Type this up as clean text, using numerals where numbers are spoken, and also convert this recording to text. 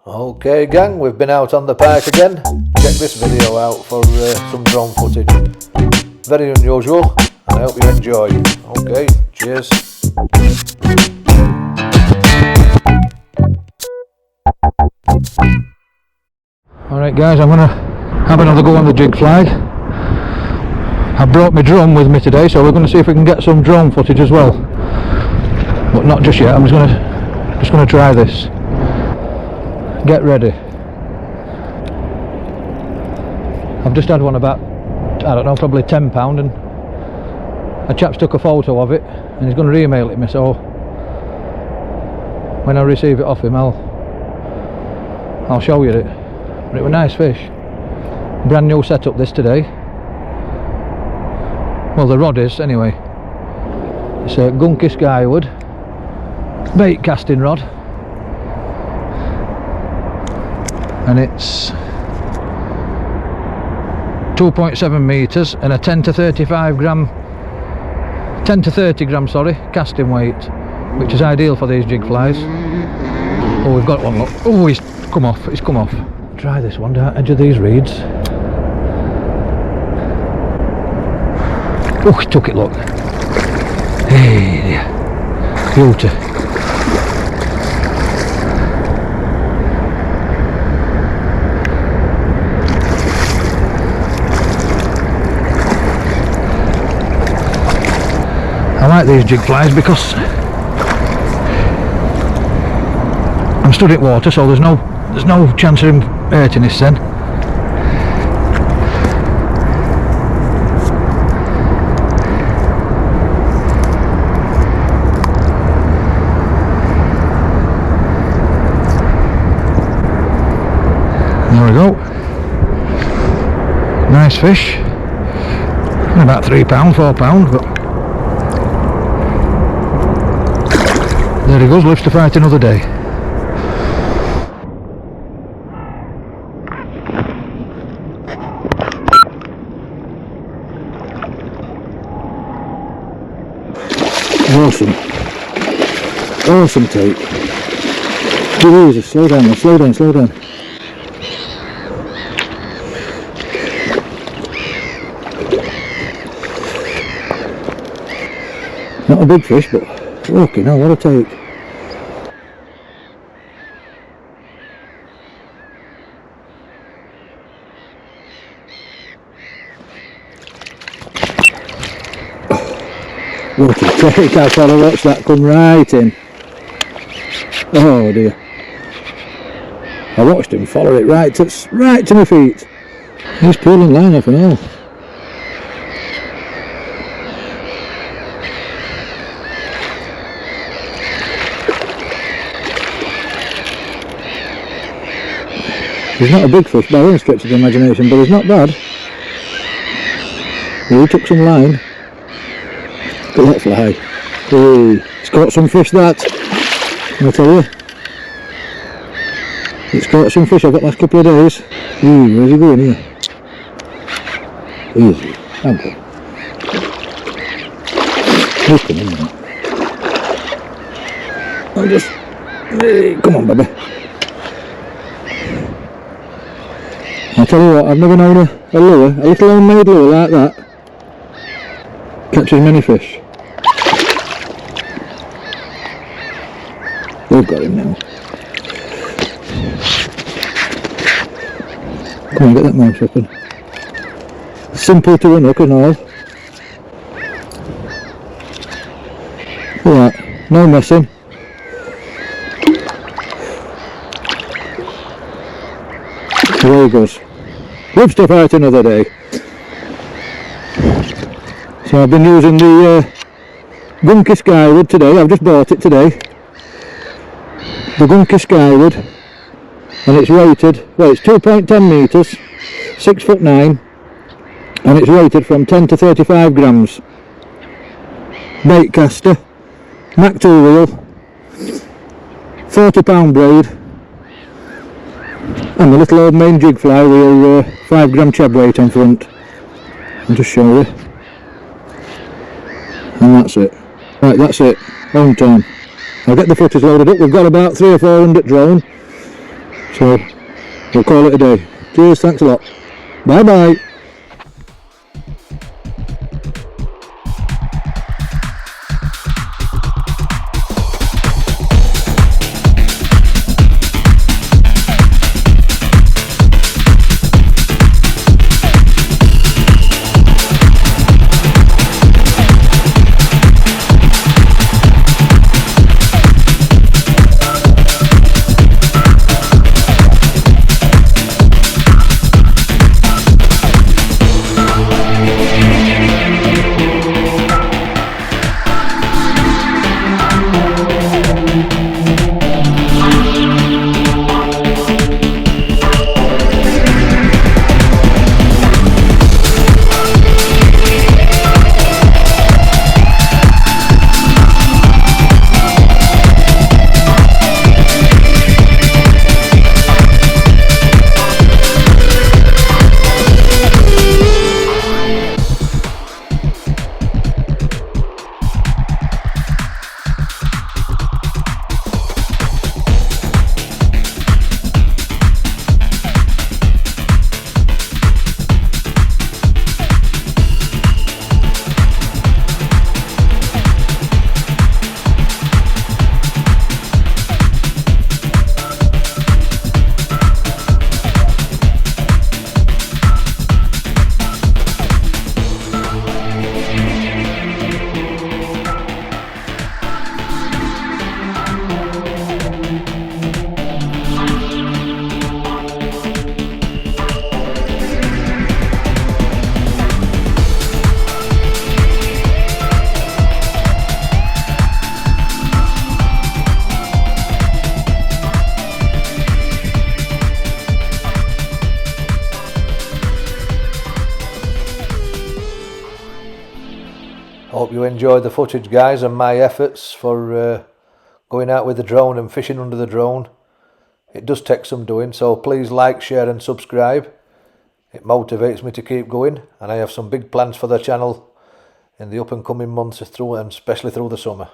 Okay gang, we've been out on the pike again. Check this video out for some drone footage. Very unusual, and I hope you enjoy. Okay, cheers. Alright guys, I'm gonna have another go on the jig fly. I brought my drone with me today, so we're gonna see if we can get some drone footage as well. But not just yet, I'm just gonna try this. Get ready. I've just had one about, I don't know, probably £10, and a chap's took a photo of it and he's going to re-email it to me, so when I receive it off him I'll show you it. But it was a nice fish. Brand new setup this today. Well, the rod is anyway. It's a Gunki skyward bait casting rod, and it's 2.7 metres and a 10 to 30 gram casting weight, which is ideal for these jig flies. Oh, we've got one, look. Oh, he's come off. Try this one down edge of these reeds. Oh, he took it, look. Hey, beauty. I like these jig flies because I'm stood in water, so there's no chance of him hurting this then. There we go. Nice fish. About £3, £4, but there he goes, lives to fight another day. Awesome take. Too easy, slow down. Not a big fish, but fucking hell, what a take. What a take, I thought I watched that come right in. Oh dear. I watched him follow it right to my feet. He's pulling line off and all. He's not a big fish by any stretch of the imagination, but he's not bad. He took some line. Look at that fly. Hey, it's caught some fish, that. I'll tell you. It's caught some fish I've got last couple of days. Ooh, where's he going here? Easy. I'm good. He's coming now. I'll just... Hey, come on, baby. I'll tell you what, I've never known a lure, a little homemade lure like that, catches many fish. We've got him now. Come on, get that mouth open. Simple to unhook and all. Look at that, no messing. There he goes. Lives to fight another day. So I've been using the Gunki skyward today. I've just bought it today. The Gunki skyward, and it's rated, well, it's 2.10 metres, 6'9", and it's rated from 10 to 35 grams. Bait caster, Mac 2 reel, £40 braid, and the little old main jig fly with 5 gram chab weight on front. I'll just show you. And that's it. Right, that's it. Home time. I'll get the footage loaded up. We've got about 300 or 400 drone. So we'll call it a day. Cheers, thanks a lot. Bye bye. Hope you enjoyed the footage, guys, and my efforts for going out with the drone and fishing under the drone. It does take some doing, so please like, share and subscribe. It motivates me to keep going, and I have some big plans for the channel in the up and coming months, and especially through the summer.